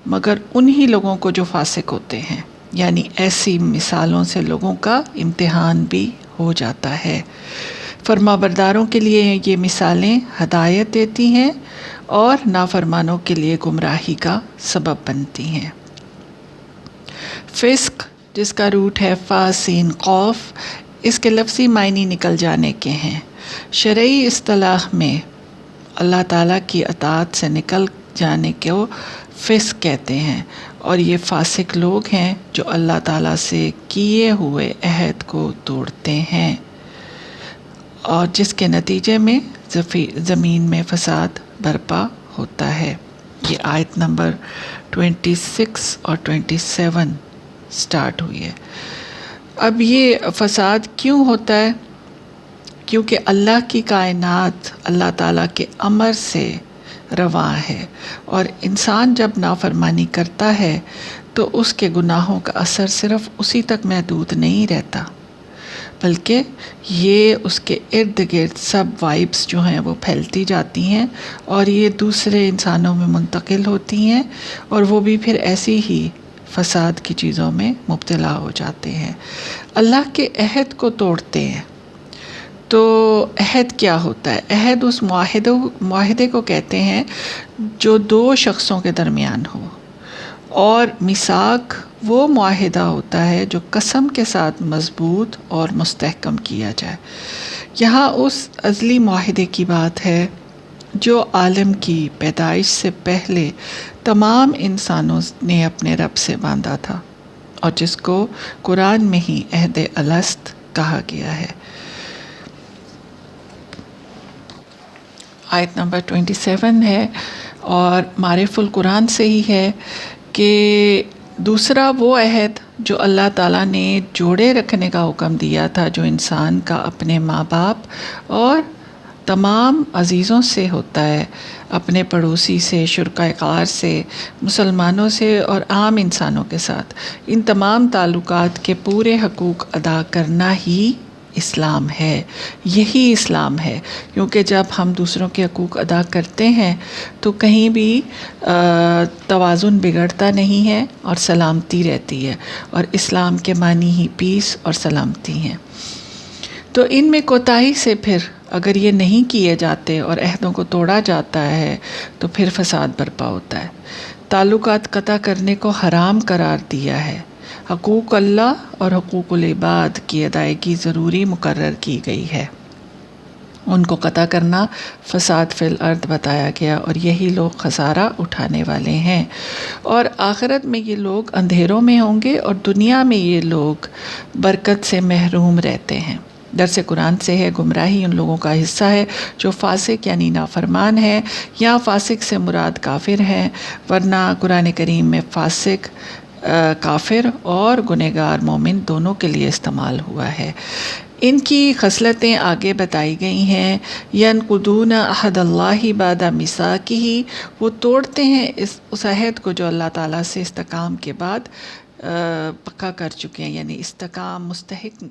مگر انہی لوگوں کو جو فاسق ہوتے ہیں، یعنی ایسی مثالوں سے لوگوں کا امتحان بھی ہو جاتا ہے۔ فرمانبرداروں کے لیے یہ مثالیں ہدایت دیتی ہیں اور نافرمانوں کے لیے گمراہی کا سبب بنتی ہیں۔ فسق، جس کا روٹ ہے فا سین قوف، اس کے لفظی معنی نکل جانے کے ہیں۔ شرعی اصطلاح میں اللہ تعالیٰ کی اطاعت سے نکل جانے کو فسق کہتے ہیں، اور یہ فاسق لوگ ہیں جو اللہ تعالیٰ سے کیے ہوئے عہد کو توڑتے ہیں، اور جس کے نتیجے میں زمین میں فساد برپا ہوتا ہے۔ یہ آیت نمبر 26 اور 27 سٹارٹ ہوئی ہے۔ اب یہ فساد کیوں ہوتا ہے؟ کیونکہ اللہ کی کائنات اللہ تعالیٰ کے امر سے رواں ہے، اور انسان جب نافرمانی کرتا ہے تو اس کے گناہوں کا اثر صرف اسی تک محدود نہیں رہتا، بلکہ یہ اس کے ارد گرد سب وائبس جو ہیں وہ پھیلتی جاتی ہیں، اور یہ دوسرے انسانوں میں منتقل ہوتی ہیں، اور وہ بھی پھر ایسی ہی فساد کی چیزوں میں مبتلا ہو جاتے ہیں۔ اللہ کے عہد کو توڑتے ہیں۔ تو عہد کیا ہوتا ہے؟ عہد اس معاہدے کو کہتے ہیں جو دو شخصوں کے درمیان ہو، اور میثاق وہ معاہدہ ہوتا ہے جو قسم کے ساتھ مضبوط اور مستحکم کیا جائے۔ یہاں اس ازلی معاہدے کی بات ہے جو عالم کی پیدائش سے پہلے تمام انسانوں نے اپنے رب سے باندھا تھا، اور جس کو قرآن میں ہی عہد الست کہا گیا ہے۔ آیت نمبر 27 ہے، اور معرف القرآن سے ہی ہے کہ دوسرا وہ عہد جو اللہ تعالیٰ نے جوڑے رکھنے کا حکم دیا تھا، جو انسان کا اپنے ماں باپ اور تمام عزیزوں سے ہوتا ہے، اپنے پڑوسی سے، شرکائے کار سے، مسلمانوں سے اور عام انسانوں کے ساتھ، ان تمام تعلقات کے پورے حقوق ادا کرنا ہی اسلام ہے۔ یہی اسلام ہے، کیونکہ جب ہم دوسروں کے حقوق ادا کرتے ہیں تو کہیں بھی توازن بگڑتا نہیں ہے اور سلامتی رہتی ہے، اور اسلام کے معنی ہی پیس اور سلامتی ہیں۔ تو ان میں کوتاہی سے پھر اگر یہ نہیں کیے جاتے اور عہدوں کو توڑا جاتا ہے تو پھر فساد برپا ہوتا ہے۔ تعلقات قطع کرنے کو حرام قرار دیا ہے۔ حقوق اللہ اور حقوق العباد کی ادائیگی ضروری مقرر کی گئی ہے۔ ان کو قطع کرنا فساد فی الارض بتایا گیا، اور یہی لوگ خسارہ اٹھانے والے ہیں، اور آخرت میں یہ لوگ اندھیروں میں ہوں گے، اور دنیا میں یہ لوگ برکت سے محروم رہتے ہیں۔ درس قرآن سے ہے گمراہی ان لوگوں کا حصہ ہے جو فاسق یعنی نافرمان ہے، یا فاسق سے مراد کافر ہیں، ورنہ قرآن کریم میں فاسق کافر اور گنہگار مومن دونوں کے لیے استعمال ہوا ہے۔ ان کی خصلتیں آگے بتائی گئی ہیں۔ ینقضون عہد اللہ بعد میثاقہ، وہ توڑتے ہیں اس عہد کو جو اللہ تعالیٰ سے استحکام کے بعد پکا کر چکے ہیں، یعنی استحکام مستحق